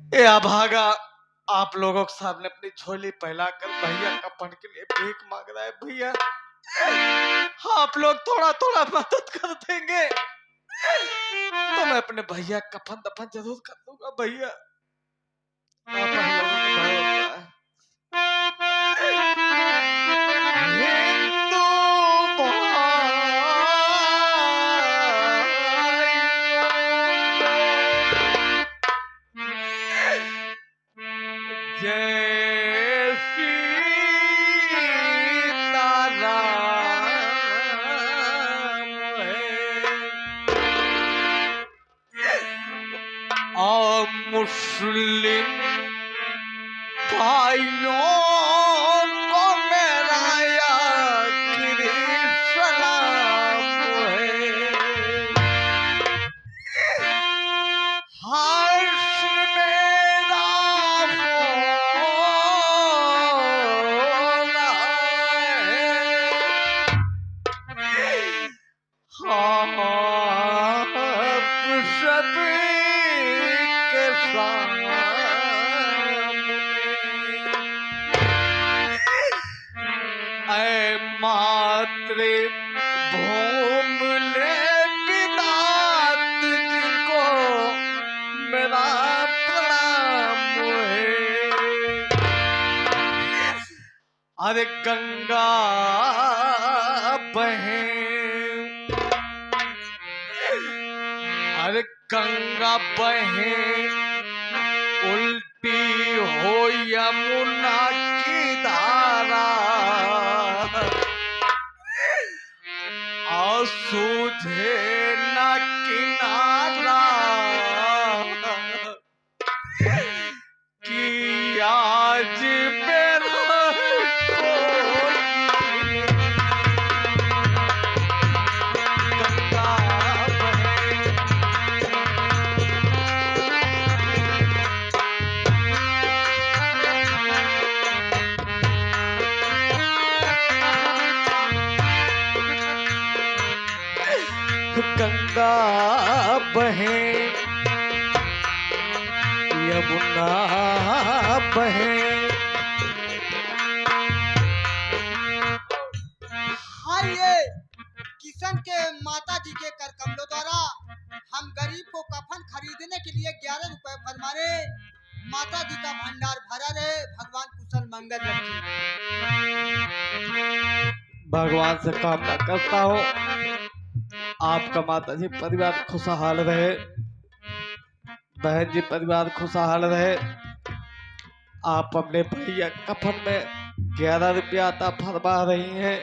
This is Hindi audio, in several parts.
ये अभागा आप लोगों के सामने अपनी झोली फैलाकर भैया कफन के लिए भीख मांग रहा है। भैया आप लोग थोड़ा थोड़ा मदद कर देंगे तो मैं अपने भैया कफन दफन जरूर कर दूंगा। भैया आप हम लोगों को भय होता है। हिंदू भाई जय सीताराम और मुस्लिम भाइयों को मेरा आखिरी सलाम है। हर्ष मेरा होना है। आप सभी के सामने ऐ मातृभूमि पितात जी को मेरा प्रणाम है। अरे गंगा बहे, अरे गंगा बहे उल्टी हो यमुना की धारा और सूझे न किनारा कि आज मेरा कोई गंगा बहे। गंगा बहे यमुना बहे। आइए किशन के माता जी के कर कमलों द्वारा हम गरीब को कफन खरीदने के लिए 11 रुपए फरमाने। माता जी का भंडार भरा रहे, भगवान कुशल मंगल रखे। भगवान से कामना करता हूँ आपका माता जी परिवार खुशहाल रहे, बहन जी परिवार खुशहाल रहे। आप अपने भैया कफन में 11 रुपया आता फरमा रही हैं।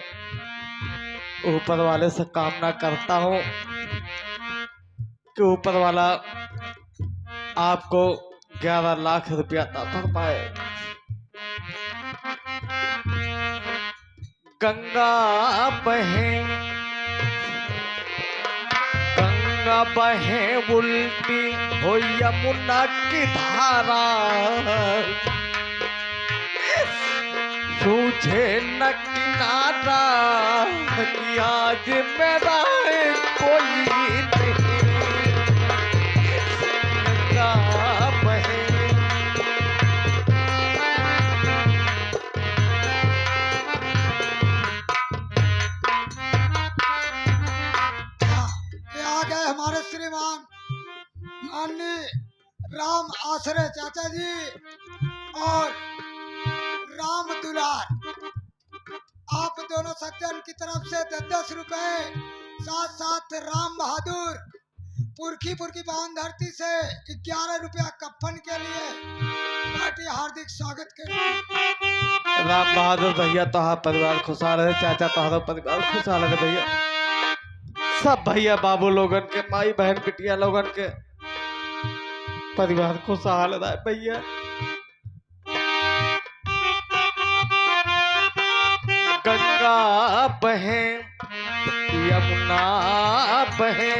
ऊपर वाले से कामना करता हूँ कि ऊपर वाला आपको 11 लाख रुपया अता फरमाए। गंगा बहे, गंगा बहे उल्टी हो यमुना की धारा सूझे न किनारा कि आज मेरा कोई नहीं। गंगा बहे ये आ गए हमारे श्रीमान माननीय राम आश्रय चाचा जी और राम दुलार। आप दोनों सज्जन की तरफ से 10-10 रुपए, साथ साथ राम बहादुर पुरखी पुरखी बावन धरती से 11 रुपया कफन के लिए पार्टी हार्दिक स्वागत करें। राम बहादुर भैया तोहार परिवार खुशहाल है, चाचा तोहार परिवार खुशहाल है भैया। सब भैया बाबू लोगन के, माई बहन बिटिया लोगन के परिवार खुशहाल रहे भैया। गंगा बहे यमुना बहे,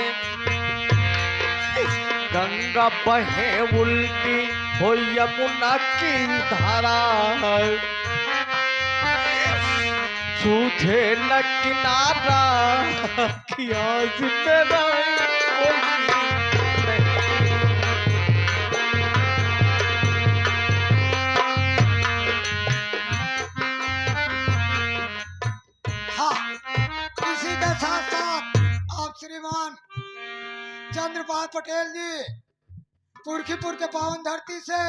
गंगा बहे उल्टी हो यमुना की धारा सूझे न किनारा कि आज मेरा कोई नहीं। कृपाल पटेल जी पुरखीपुर के पावन धरती से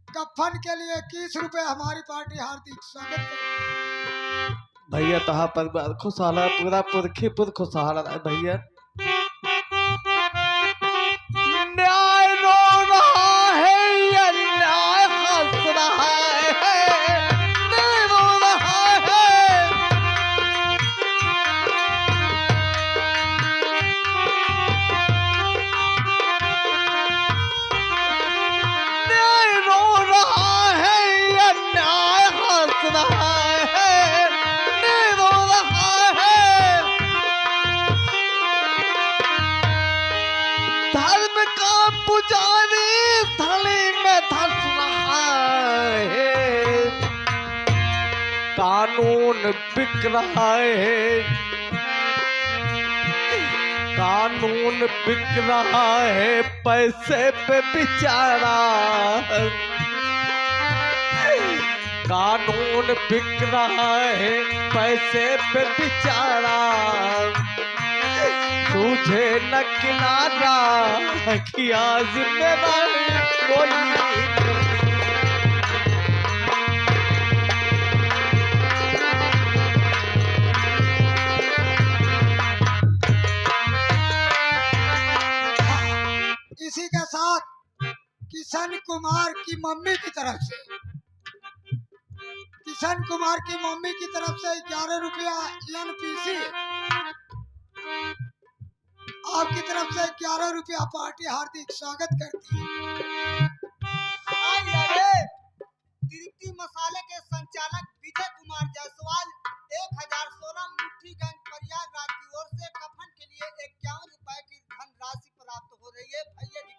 कफन के लिए 21 रुपए हमारी पार्टी हार्दिक स्वागत करती भैया तहा परिवार खुशहाल है, पूरा पुरखीपुर खुशहाल है भैया। न्याय रो रहा है, ये न्याय हंस रहा है, न्याय रो रहा है। न्याय रो रहा है, ये न्याय हंस रहा है, न्याय रो रहा है। धर्म का पुजारी थली में धस रहा है, कानून बिक रहा है, कानून बिक रहा है, पैसे पे बेचारा। कानून बिक रहा है, पैसे पे बेचारा। तुझे न किनारा किया जिम्मेदारी कोई। इसी के साथ किशन कुमार की मम्मी की तरफ से, किशन कुमार की मम्मी की तरफ से 11 रुपया एनपीसी, आपकी तरफ से 11 रुपया पार्टी हार्दिक स्वागत करती है। तृप्ति मसाले के संचालक विजय कुमार जायसवाल 1016 मुट्ठीगंज प्रयागराज की ओर से कफन के लिए 51 रुपए की धनराशि प्राप्त हो रही है। भैया जी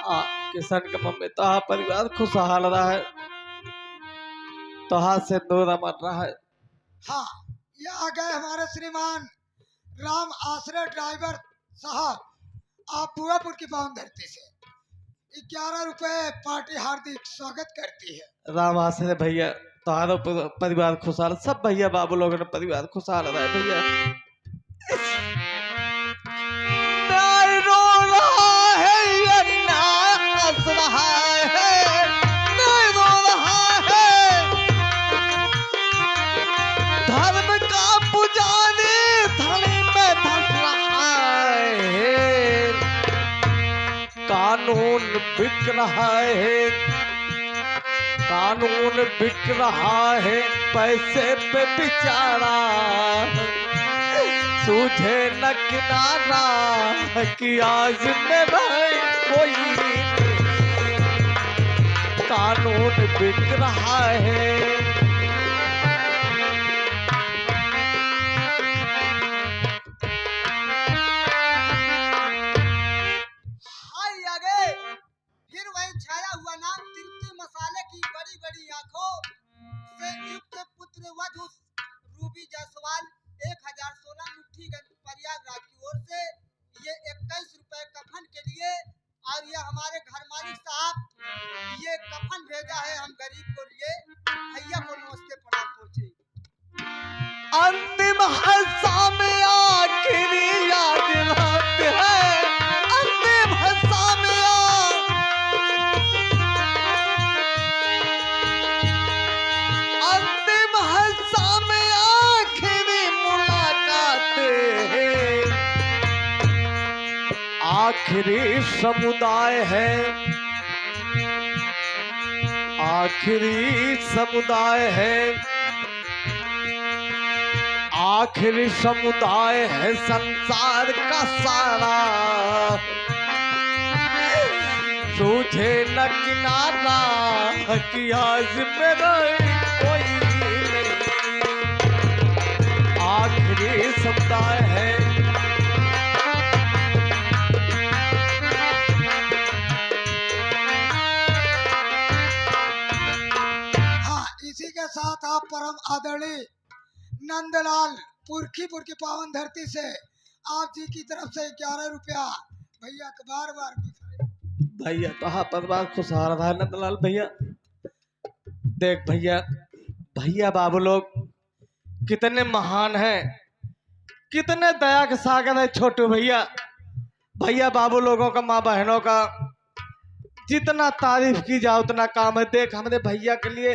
को किसान का मम्मी तहा परिवार खुशहाल रहा है, तहा से दूर मर रहा है। हाँ, ये आ गए हमारे श्रीमान राम आश्रय ड्राइवर साहब, आप बुआपुर की पावन धरती से 11 रुपए पार्टी हार्दिक स्वागत करती है। राम आश्रय भैया तुम्हारा परिवार खुशहाल, सब भैया बाबू लोगों ने परिवार खुशहाल रहा है भैया। न्याय रो रहा है, ये न्याय हंस रहा है, न्याय रो रहा है। धर्म का पुजारी थली में धस रहा है, कानून बिक रहा है, कानून बिक रहा है, पैसे पे बेचारा। सूझे न किनारा कि आज मेरा कोई नहीं। कानून बिक रहा है। फिर वही छाया हुआ नाम तृप्ति मसाले की बड़ी बड़ी आंखों से युक्त पुत्र वधु रूबी जायसवाल 1016 मुट्ठीगंज प्रयागराज की ओर से ये 21 रुपए कफन के लिए, और ये हमारे घर मालिक साहब ये कफन भेजा है हम गरीब को लिए। भैया को नमस्ते प्रणाम पहुंचे। अंतिम हिस्सा में आखिरी याद रात है, अंतिम हिस्सा में अंतिम हिस्सा में आखिरी मुलाकात है। आखिरी समुदाय है, आखिरी समुदाय है, आखिरी समुदाय है संसार का सारा। सूझे न किनारा कि आज मेरा कोई नहीं। आखिरी समुदाय है। हाँ, इसी के साथ आप परम आदरणीय नंदलाल पुरखीपुर की पावन धरती से आप जी की तरफ से 11 रुपया भैया को बार बार भैया तो परिवार खुशहाल रहा नंदलाल भैया। देख भैया, भैया बाबू लोग कितने महान हैं कितने दया के सागर है छोटू भैया। भैया बाबू लोगों का, माँ बहनों का जितना तारीफ की जाए उतना काम है। देख हमने भैया के लिए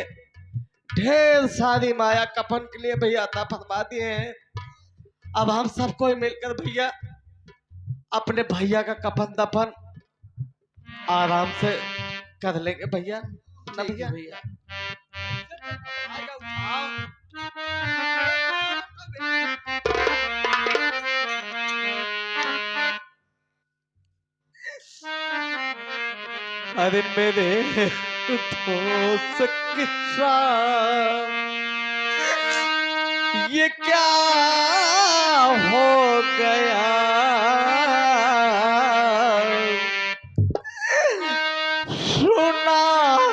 ढेर सारी माया कफन के लिए भैया अता फरमा दिए हैं। अब हम सबको मिलकर भैया अपने भैया का कफन दफन आराम से कर लेंगे भैया ना भैया। भैया अरे मेरे दोस्त किस्सा ये क्या हो गया, सुना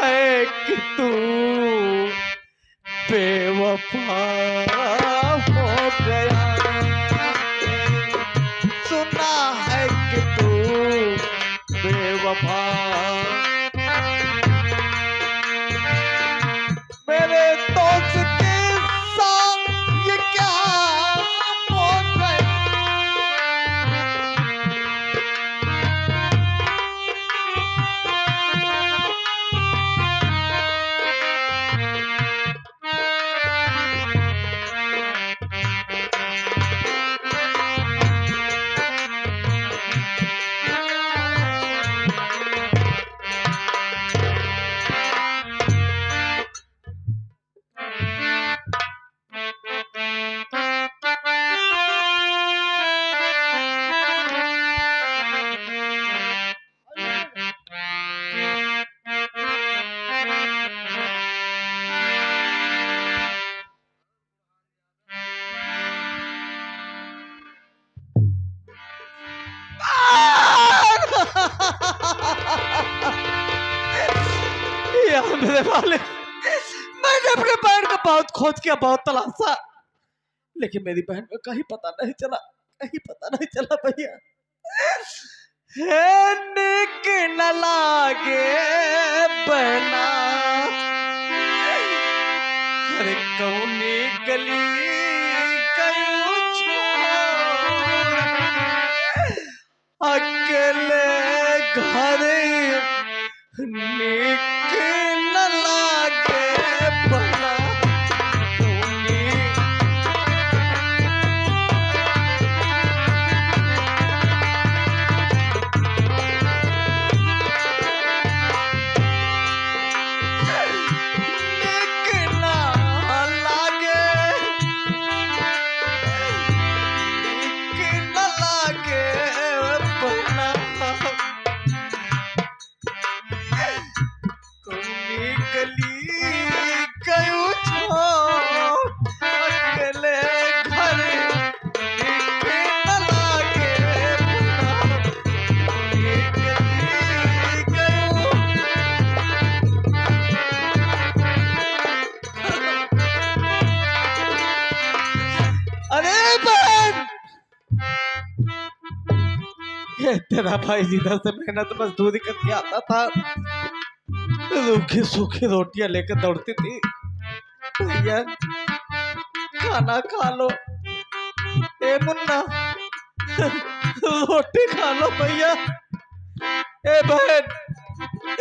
है कि तू बेवफा हो गया, सुना है कि तू बेवफा। मेरे दोस्त के साथ ये क्या हो गया, यार मेरे वाले, मैंने अपने बहन को बहुत खोज किया, बहुत तलाशा, लेकिन मेरी बहन को कहीं पता नहीं चला, कहीं पता नहीं चला भैया। हे निक न लागे बहना, अरे कौनी गली कयूं छोड़, अकेले घर निक न लागे बहना, कौनी तेरा भाई जिधर से मेहनत मजदूरी करके आता था, रूखी सूखी रोटियां लेकर दौड़ती थी, भैया खाना खा लो, ए मुन्ना रोटी खा लो भैया, ए बहन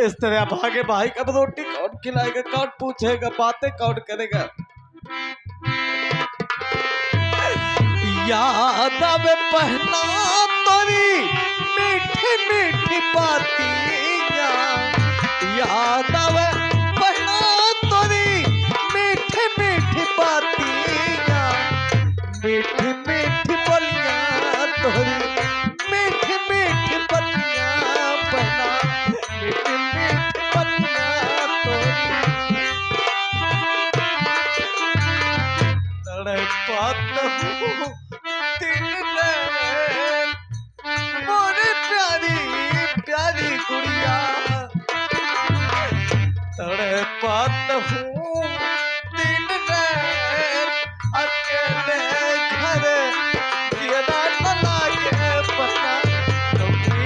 इस तरह भागे भाई कब रोटी कौन खिलाएगा, कौन पूछेगा, बातें कौन करेगा। याद आवे पहना तोरी मीठी मीठी बातियां, याद आवे पहना तोरी मीठी मीठी बातियां, मीठी मीठी बोलियां तोरी, मीठी मीठी बतियां पहना, मीठी मीठी बतियां तोरी, तड़पात हूँ दिल में मोरी प्यारी प्यारी गुड़िया, तड़पात हूँ दिल में अकेले घर जिया न लागे पता कभी।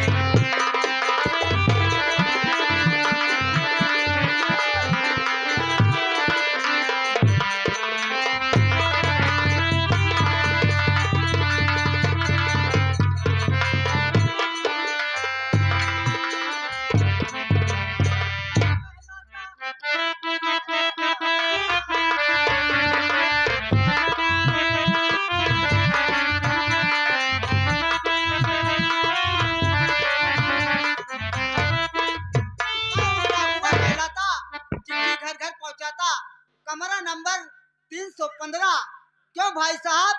भाई साहब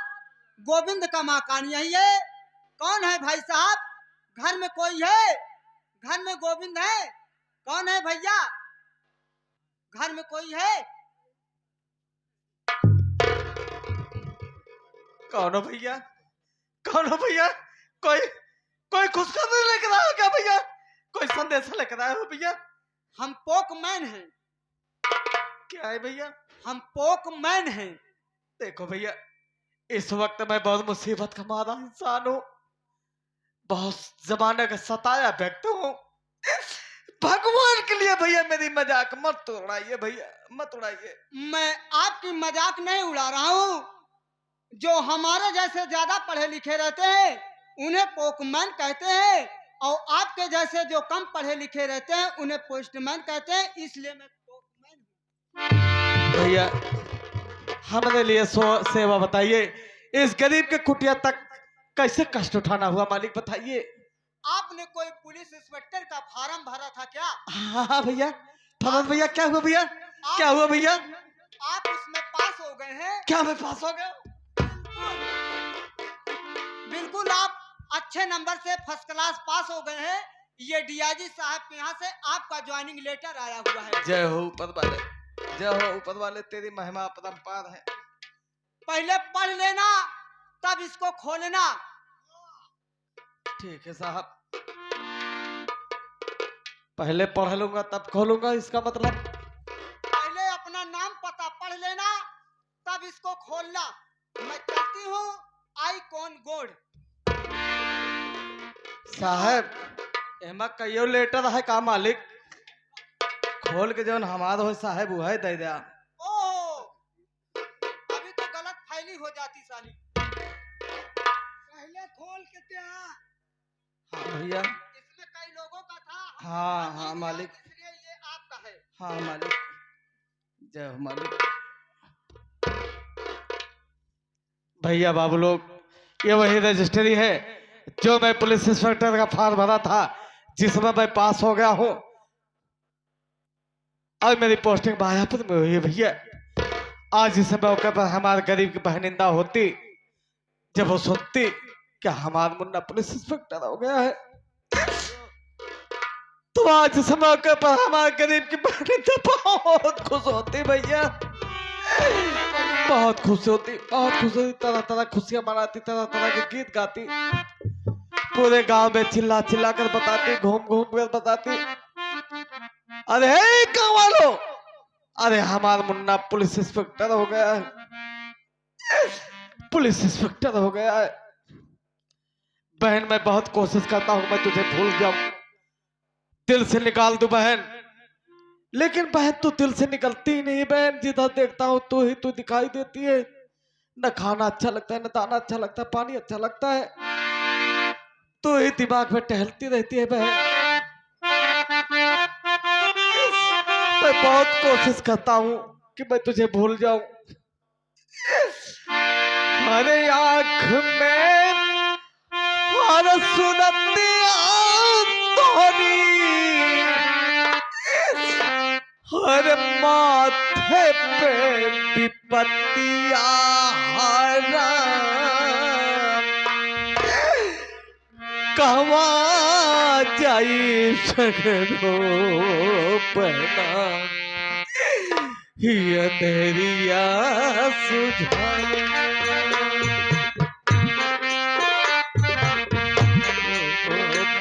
गोविंद का मकान यही है। कौन है भाई साहब? घर में कोई है? घर में गोविंद है? कौन है भैया? घर में कोई है? कौन हो भैया? कौन हो भैया? कोई कोई खुशखबरी लेकर आया क्या भैया? कोई संदेश लेकर आया हो भैया? हम पोकमैन हैं। क्या है भैया? हम पोकमैन हैं। देखो भैया, इस वक्त मैं बहुत मुसीबत का मारा इंसान हूँ, बहुत जमाने का सताया व्यक्ति हूँ। भगवान के लिए भैया मेरी मजाक मत उड़ाइए भैया, मत उड़ाइए। मैं आपकी मजाक नहीं उड़ा रहा हूँ। जो हमारे जैसे ज्यादा पढ़े लिखे रहते हैं उन्हें पोकमैन कहते हैं, और आपके जैसे जो कम पढ़े लिखे रहते हैं उन्हें पोस्टमैन कहते हैं, इसलिए मैं पोकमैन हूँ। भैया हमारे लिए सेवा बताइए। इस गरीब के कुटिया तक कैसे कष्ट उठाना हुआ मालिक बताइए। आपने कोई पुलिस इंस्पेक्टर का फार्म भरा था क्या? हाँ भैया। फरमान भैया क्या हुआ भैया? क्या हुआ भैया? आप उसमें पास हो गए हैं? क्या मैं पास हो गया? बिल्कुल, आप अच्छे नंबर से फर्स्ट क्लास पास हो गए हैं। ये डीआईजी साहब के यहाँ से आपका ज्वाइनिंग लेटर आया हुआ है। जय हो ऊपर वाले, जय हो ऊपर वाले, तेरी महिमा अपरंपार है। पहले पढ़ लेना तब इसको खोलना। ठीक है साहब, पहले पढ़ लूंगा तब खोलूंगा, इसका मतलब। पहले अपना नाम पता पढ़ लेना तब इसको खोलना। मैं कहती हूँ आइकॉन गोड। साहब एमा कईयो लेटर है का मालिक? खोल के जौन हमार हो साहब वो है दे दिया। ओह, अभी तो गलत फैली हो जाती साली। पहले खोल के दे। हाँ भैया। इसमें कई लोगों का था। हाँ हाँ मालिक, इसलिए ये आपका है। हाँ मालिक, जय हो मालिक। भैया बाबू लोग, ये वही रजिस्ट्री है जो मैं पुलिस इंस्पेक्टर का फॉर्म भरा था, जिसमें मैं पास हो गया हूँ। अब मेरी पोस्टिंग भायापुर में हुई है भैया। आज इस मौके पर हमारे गरीब की बहनिंदा होती जब वो सुनती कि हमारा मुन्ना पुलिस इंस्पेक्टर हो गया है, तो आज इस मौके पर हमारे गरीब की बहनिंदा बहुत खुश होती भैया, बहुत खुश होती, बहुत खुश होती। तरह तरह खुशियां मनाती, तरह तरह के गीत गाती, पूरे गांव में चिल्ला चिल्ला कर बताती, घूम घूम कर बताती, अरे हे गांव वालों, अरे हमारा मुन्ना पुलिस इंस्पेक्टर हो गया है, पुलिस इंस्पेक्टर हो गया है। बहन मैं बहुत कोशिश करता हूं मैं तुझे भूल जाऊं, दिल से निकाल दूं बहन, लेकिन बहन तू दिल से निकलती ही नहीं बहन। जिधर देखता हूँ तू ही तू दिखाई देती है। न खाना अच्छा लगता है, न दाना अच्छा लगता है, पानी अच्छा लगता है, तू ही दिमाग में टहलती रहती है बहन। मैं बहुत कोशिश करता हूँ कि मैं तुझे भूल जाऊं। हरे आँख में हर सुनती तोरी, हर माथे पे विपत्तियां हरा, कहवा जाई सगरो बना, ही अंधेरिया सुझा,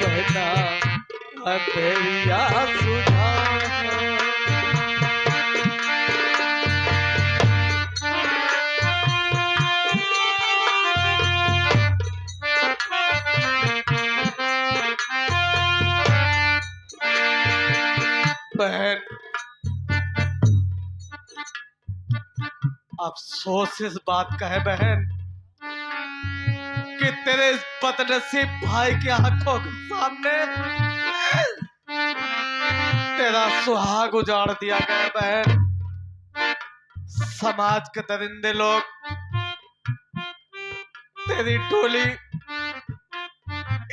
बना अंधेरिया सुझा। बहन अफसोस इस बात का है बहन कि तेरे इस बदनसीब भाई की आंखों के सामने तेरा सुहाग उजाड़ दिया गया बहन। समाज के दरिंदे लोग तेरी टोली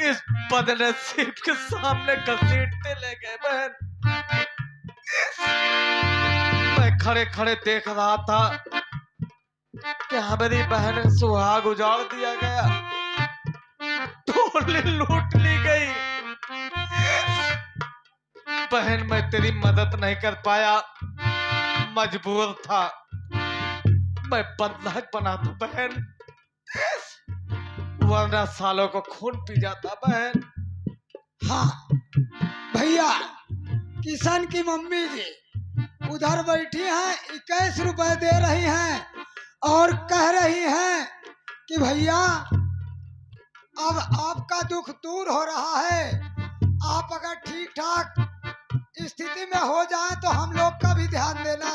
इस बदनसीब के सामने घसीटते ले गए बहन। मैं खड़े खड़े देख रहा था कि हमारी बहन का सुहाग उजाड़ दिया गया, टोली लूट ली गई। बहन मैं तेरी मदद नहीं कर पाया, मजबूर था। मैं बदलाक बना था बहन, वरना सालों को खून पी जाता बहन। हाँ भैया, किशन की मम्मी जी उधर बैठी हैं, 21 रुपए दे रही हैं और कह रही हैं कि भैया अब आपका दुख दूर हो रहा है। आप अगर ठीक ठाक स्थिति में हो जाए तो हम लोग का भी ध्यान देना।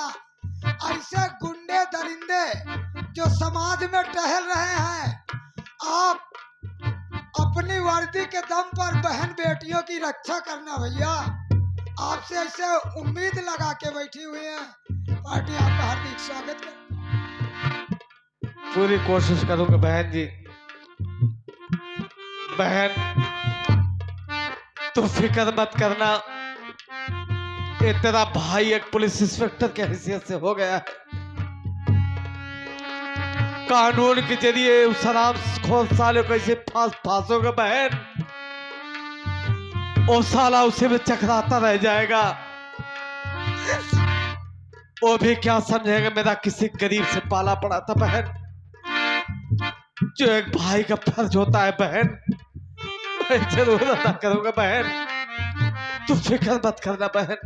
ऐसे गुंडे दरिंदे जो समाज में टहल रहे हैं, आप अपनी वर्दी के दम पर बहन बेटियों की रक्षा करना भैया। आपसे ऐसे उम्मीद लगा के बैठी हुई है। पार्टी आपका हार्दिक स्वागत करती है। पूरी कोशिश करूंगा बहन जी। बहन तू फिक्र मत करना, ये तेरा भाई एक पुलिस इंस्पेक्टर की हैसियत से हो गया है। कानून के जरिए उस हरामखोर साले को ऐसे फांसोगे बहन, वो साला उसे भी चकराता रह जाएगा। वो भी क्या समझेगा मेरा किसी गरीब से पाला पड़ा था बहन। जो एक भाई का फर्ज होता है बहन, मैं जरूर अदा करूंगा बहन, तू फिक्र मत करना बहन।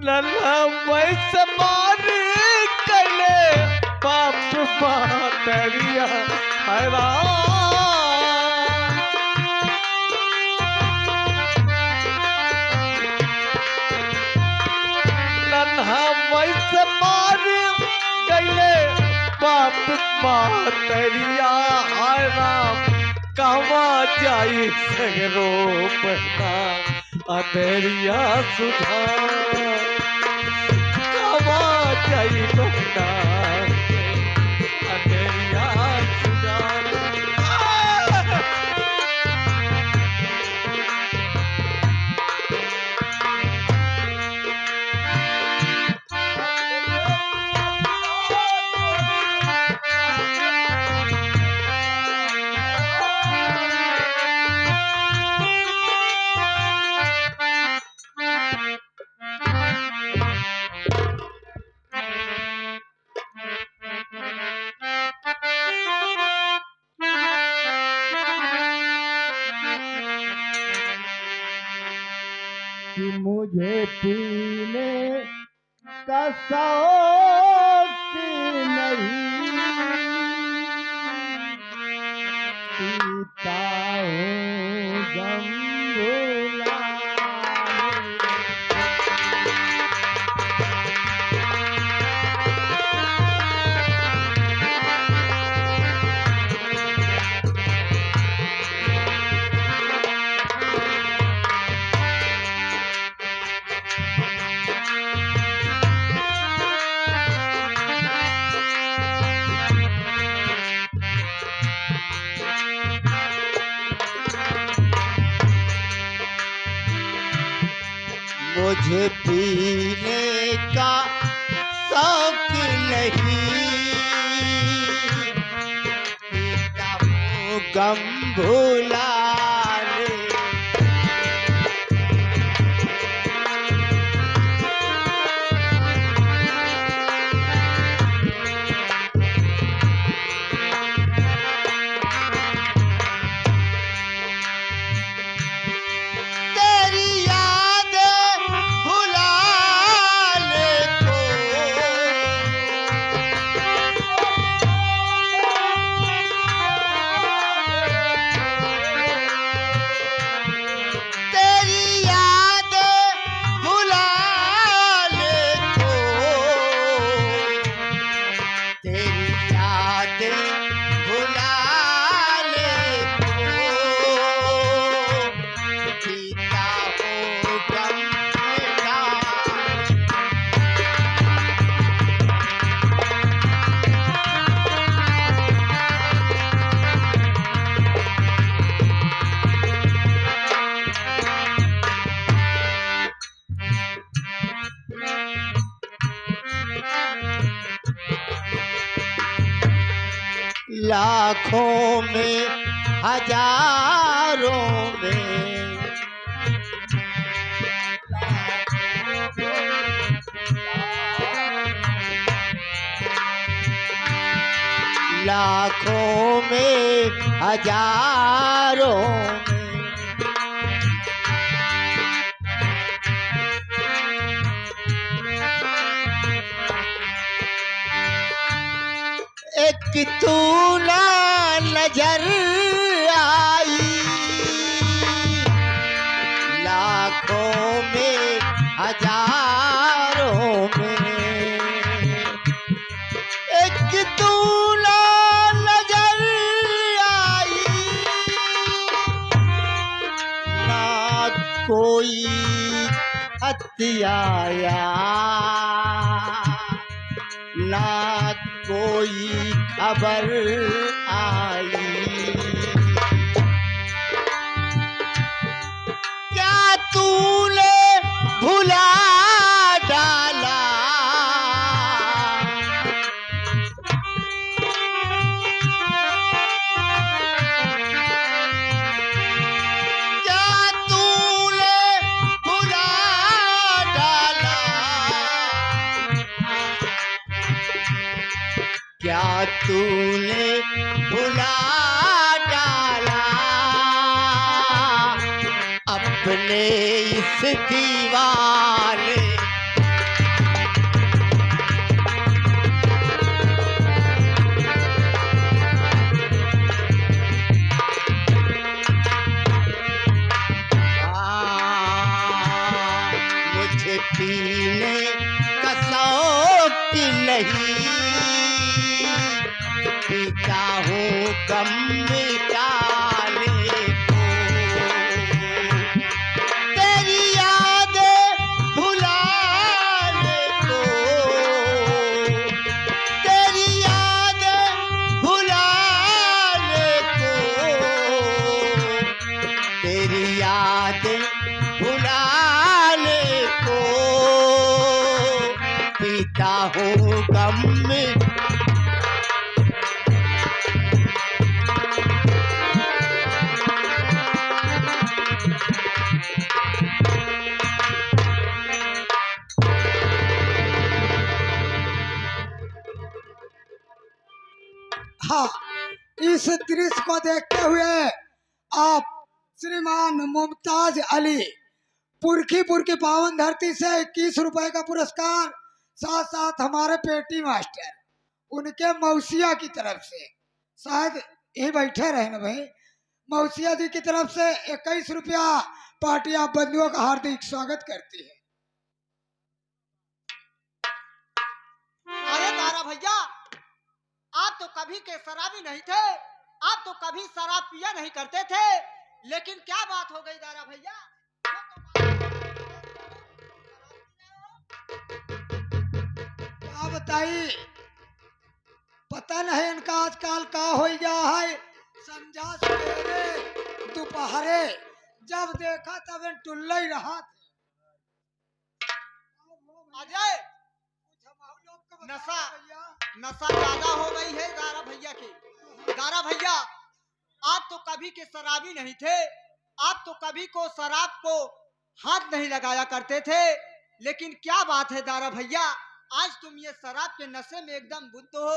नन्हा वैसे मारी कले बाप तेरिया हैरान। नन्हा वैसे मारी कले बाप तेरिया हैरान। कहवा जाई सगरो बहना अंधेरिया सुधा, कहवा जाई बहना अंधेरिया सुधा। कि मुझे पीने का शौक नहीं, पीता हूँ गम भुलाने। मुझे पीने का शौक नहीं, पीता हूँ गम भुलाने। लाखों में हजारों में लाखों में हजारों में एक तू ना नजर आई लाखों में हजारों में एक तू ना नजर आई ना कोई हत्याया ना कोई खबर आई क्या तूने भुला डाला क्या तूने भुला डाला क्या तूने भुला डाला अपने इस दीवाने मुझे पीने का शौक नहीं पीता हूँ गम मिटाने को तेरी यादें भुलाने को तेरी यादें भुलाने को तेरी यादें भुलाने को पीता हूँ गम में हाँ, इस दृश्य को देखते हुए आप श्रीमान मुमताज अली पुरखीपुर की पावन धरती से 21 रुपए का पुरस्कार साथ साथ हमारे पेटी मास्टर उनके मौसिया की तरफ से शायद यही बैठे रहे ना भाई मौसिया जी की तरफ से 21 रुपया पार्टी आप बंधुओं का हार्दिक स्वागत करती है। अरे तारा भैया आप तो कभी के शराबी नहीं थे आप तो कभी शराब पिया नहीं करते थे लेकिन क्या बात हो गई तारा भैया क्या बताई पता नहीं इनका आजकल का हो गया है समझा सवेरे दोपहरे जब देखा तब इन टुल्ला ही रहा अजय नशा नशा ज्यादा हो गई है दारा भैया की दारा भैया आप तो कभी के शराबी नहीं थे आप तो कभी को शराब को हाथ नहीं लगाया करते थे लेकिन क्या बात है दारा भैया आज तुम ये शराब के नशे में एकदम बुद्ध हो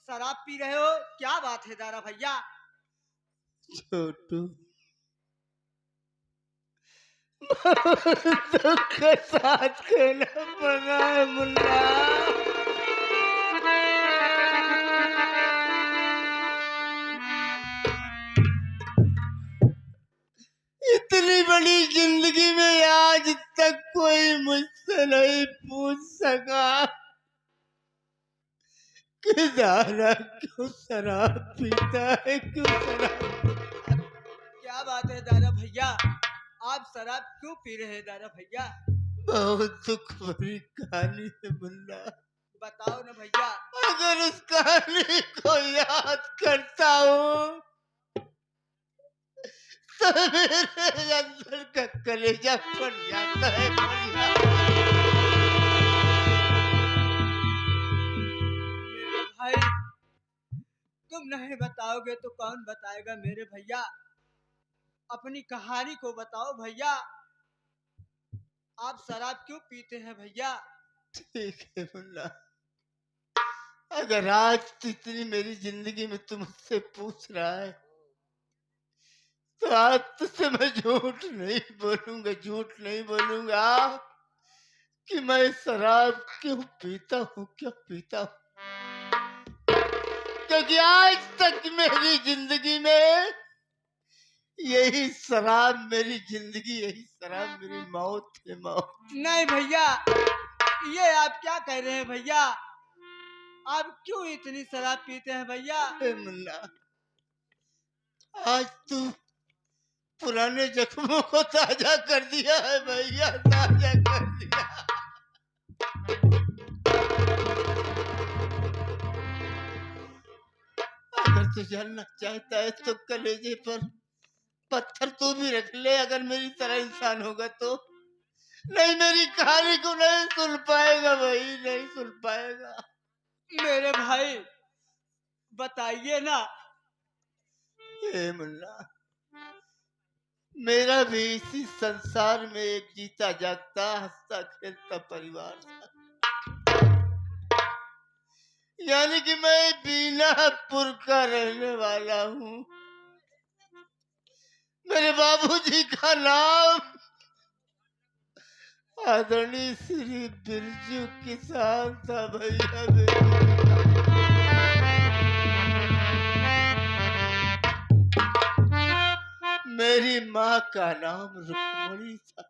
शराब पी रहे हो क्या बात है दारा भैया छोटू दुख के साथ खेला बना है मुन्ना इतनी बड़ी जिंदगी में आज तक कोई मुझसे नहीं पूछ सका कि दारा क्यों शराब पीता है क्यों शराब क्या बात है दादा भैया आप शराब क्यों पी रहे हैं दादा भैया बहुत दुख भरी कहानी है मुन्ना बताओ ना भैया अगर उस कहानी को याद करता हूँ तो मेरे अंदर का कलेजा फट जाता है भाई तुम तुम नहीं बताओगे तो कौन बताएगा मेरे भैया। अपनी कहानी को बताओ भैया, आप शराब क्यों पीते हैं भैया? ठीक है मुन्ना, अगर आज इतनी मेरी जिंदगी में तुम मुझसे पूछ रहा है तो आज तुझसे मैं झूठ नहीं बोलूंगा, झूठ नहीं बोलूंगा कि मैं शराब क्यों पीता हूँ, क्यों पीता हूँ। क्योंकि आज तक मेरी जिंदगी में यही शराब मेरी जिंदगी, यही शराब मेरी मौत है, मौत। नहीं भैया, ये आप क्या कह रहे हैं भैया? आप क्यों इतनी शराब पीते हैं भैया? हे मुन्ना, आज तू पुराने जख्मों को ताजा कर दिया है भैया, ताजा कर दिया। अगर तू जानना चाहता है तो कलेजे पर पत्थर तू भी रख ले, अगर मेरी तरह इंसान होगा तो। नहीं, मेरी कहानी को नहीं सुन पाएगा भाई, नहीं सुन पाएगा। मेरे भाई बताइए ना। हे मुन्ना, मेरा भी इसी संसार में एक जीता जागता हंसता खेलता परिवार था। यानी कि मैं बीनापुर का रहने वाला हूँ। मेरे बाबूजी का नाम आदरणीय श्री बिरजू किसान था भैया। मेरी माँ का नाम रुक्मणी था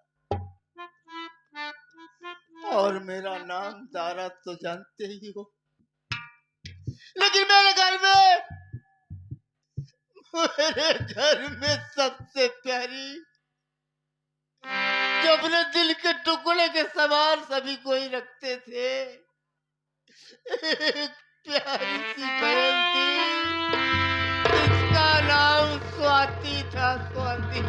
और मेरा नाम दारा तो जानते ही हो। लेकिन मेरे घर में सबसे प्यारी, जो अपने दिल के टुकड़े के समान सभी को ही रखते थे, एक प्यारी सी बहन थी, जिसका नाम स्वाति था, स्वाति।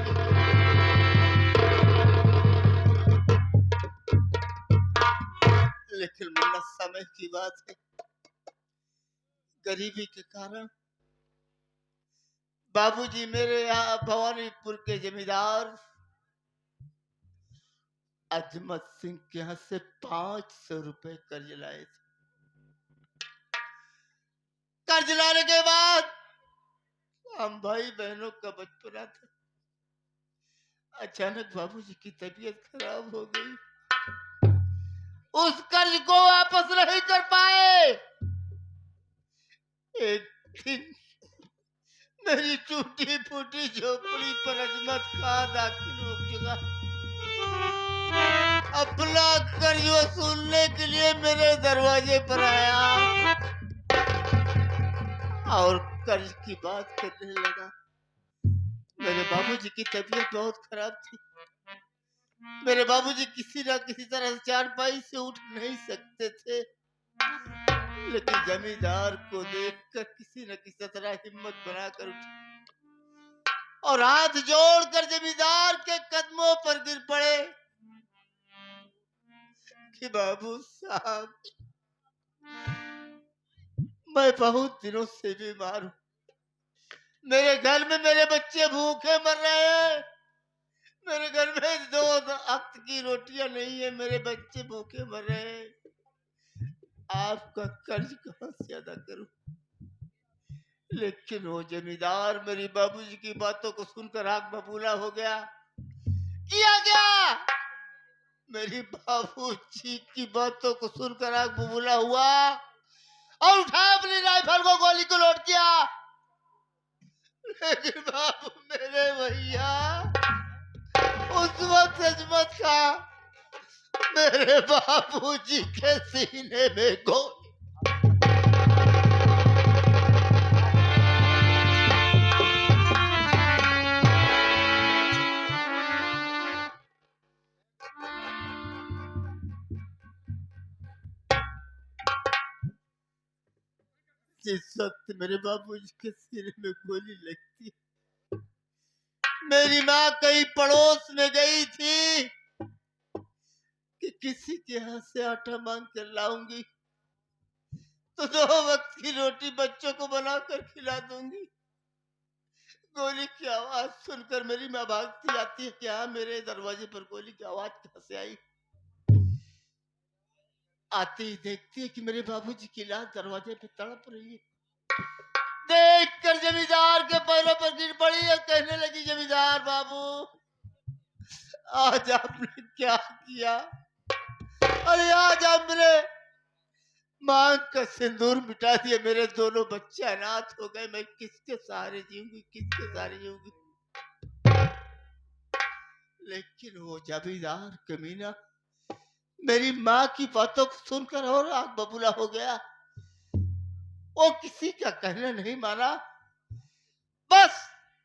लेकिन मुन्ना, समय की बात है, गरीबी के कारण बाबूजी मेरे यहाँ भवानीपुर के जमींदार अजमत सिंह के यहाँ से 500 रुपए कर्ज लाए थे। कर्ज लाने के बाद हम भाई बहनों का बचपना था। अचानक बाबूजी की तबीयत खराब हो गई, उस कर्ज को वापस नहीं कर पाए। एक दिन मेरी टूटी फूटी झोपड़ी पर अजमत खां दाखिल हो चुका। अपना कर्ज वसूलने के लिए मेरे दरवाजे पर आया और कर्ज की बात करने लगा। मेरे बाबूजी की तबीयत बहुत खराब थी। मेरे बाबूजी किसी न किसी तरह से चारपाई से उठ नहीं सकते थे, लेकिन जमींदार को देखकर किसी न किसी तरह हिम्मत बनाकर उठे और हाथ जोड़कर जमींदार के कदमों पर गिर पड़े कि बाबू साहब, मैं बहुत दिनों से बीमार हूँ। मेरे घर में मेरे बच्चे भूखे मर रहे हैं। मेरे घर में 2 वक्त की रोटियां नहीं है, मेरे बच्चे भूखे मर रहे हैं। आपका कर्ज कहां से अदा करूं? लेकिन वो जमींदार मेरी बाबूजी की बातों को सुनकर आग बबूला हो गया। किया गया, मेरी बाबूजी की बातों को सुनकर आग बबूला हुआ और उठा अपनी राइफल को गोली को लोड किया। लेकिन बाबू मेरे भैया, उस वक्त अजमत खां मेरे बाबूजी के सीने में गोली। जिस वक्त मेरे बाबूजी के सीने में गोली लगती, मेरी माँ कहीं पड़ोस में गई थी कि किसी के यहाँ से आटा मांग कर लाऊंगी। तो 2 वक्त की रोटी बच्चों को बनाकर खिला दूंगी। गोली की आवाज सुनकर मेरी माँ भागती आती है। क्या मेरे दरवाजे पर गोली की आवाज कहां से आई? आती ही देखती है कि मेरे बाबूजी की लाश दरवाजे पे तड़प रही है। देखकर जमींदार के पैरों पर गिर पड़ी और कहने लगी, जमींदार बाबू, आज आपने क्या किया? अरे आज आपने मांग का सिंदूर मिटा दिया। मेरे दोनों बच्चे अनाथ हो गए। मैं किसके सहारे जीऊंगी, किसके सहारे जीऊंगी? लेकिन वो जमींदार कमीना मेरी माँ की बातों को सुनकर और आग बबूला हो गया। वो किसी का कहना नहीं माना, बस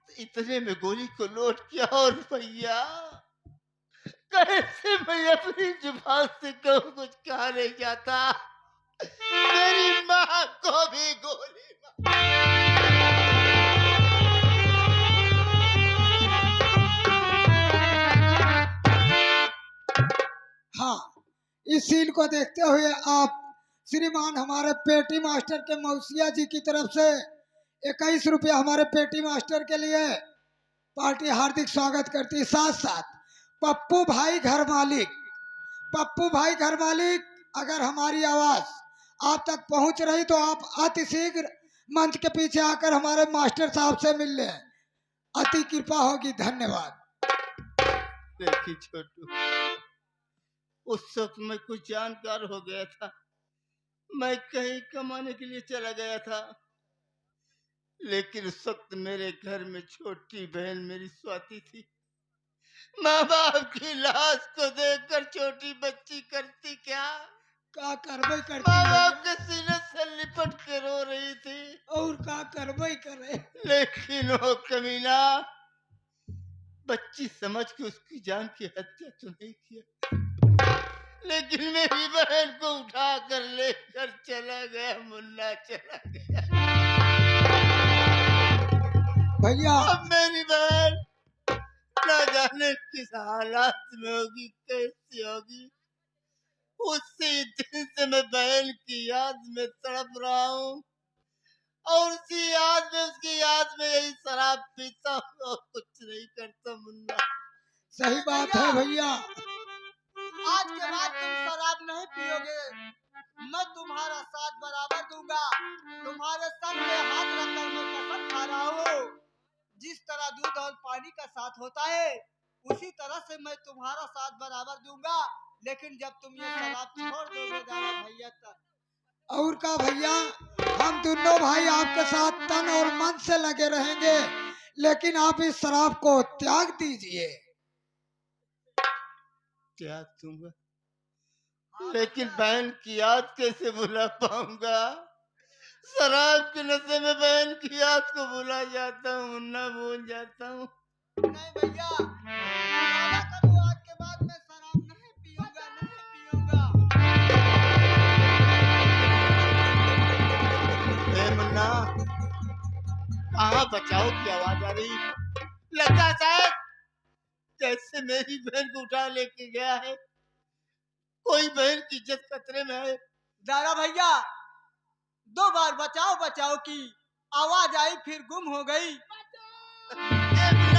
इतने में गोली को लोड किया। और भैया, कैसे मैं अपनी जुबान से कहूँ, कुछ कहा नहीं जाता। मेरी माँ को भी गोली हाँ, इस सीन को देखते हुए आप श्रीमान हमारे पेटी मास्टर के मौसिया जी की तरफ से 21 रुपया हमारे पेटी मास्टर के लिए पार्टी हार्दिक स्वागत करती है। साथ साथ पप्पू भाई घर मालिक, पप्पू भाई घर मालिक, अगर हमारी आवाज आप तक पहुंच रही तो आप अति शीघ्र मंच के पीछे आकर हमारे मास्टर साहब से मिल लें, अति कृपा होगी। धन्यवाद। देखी छोटू, उस वक्त मैं कुछ जानकार हो गया था। मैं कहीं कमाने के लिए चला गया था, लेकिन उस वक्त मेरे घर में छोटी बहन मेरी स्वाति थी। माँ बाप की लाश को देखकर छोटी बच्ची करती क्या? का करबई करती माँ बाप भैया, के सीने से लिपट के रो रही थी। और का करबई करे। लेकिन वो कमीना बच्ची समझ के उसकी जान की हत्या तो नहीं किया, लेकिन मेरी बहन को उठा कर लेकर चला गया। मुन्ना चला गया। भैया अब मेरी बहन न जाने किस हालात में होगी, कैसी होगी। उसी दिन से मैं बहन की याद में तड़प रहा हूँ, और उसी याद में, उसकी याद में यही शराब पीता हूँ और कुछ नहीं करता। मुन्ना, सही बात है भैया। आज के बाद तुम शराब नहीं पियोगे, मैं तुम्हारा साथ बराबर दूंगा। तुम्हारे सर पे हाथ रखकर मैं कसम खा रहा हूँ, जिस तरह दूध और पानी का साथ होता है, उसी तरह से मैं तुम्हारा साथ बराबर दूंगा। लेकिन जब तुम ये शराब छोड़ दोगे दादा भैया तब। और का भैया, हम दोनों भाई आपके साथ तन और मन से लगे रहेंगे, लेकिन आप इस शराब को त्याग दीजिए। त्याग दूंगा, लेकिन बहन की याद कैसे भुला पाऊंगा? शराब के नशे में बहन की याद को भुला जाता हूँ। मुन्ना, भूल जाता हूँ। नहीं भैया, वादा करो आज के बाद मैं शराब नहीं पीऊंगा, नहीं पीऊंगा। ए मुन्ना, कहाँ बचाओ की आवाज आ रही? लगा शायद जैसे मेरी बहन को उठा लेके गया है। कोई बहन की इज्जत खतरे में है। दादा भैया, 2 बार बचाओ बचाओ की आवाज आई, फिर गुम हो गई। ए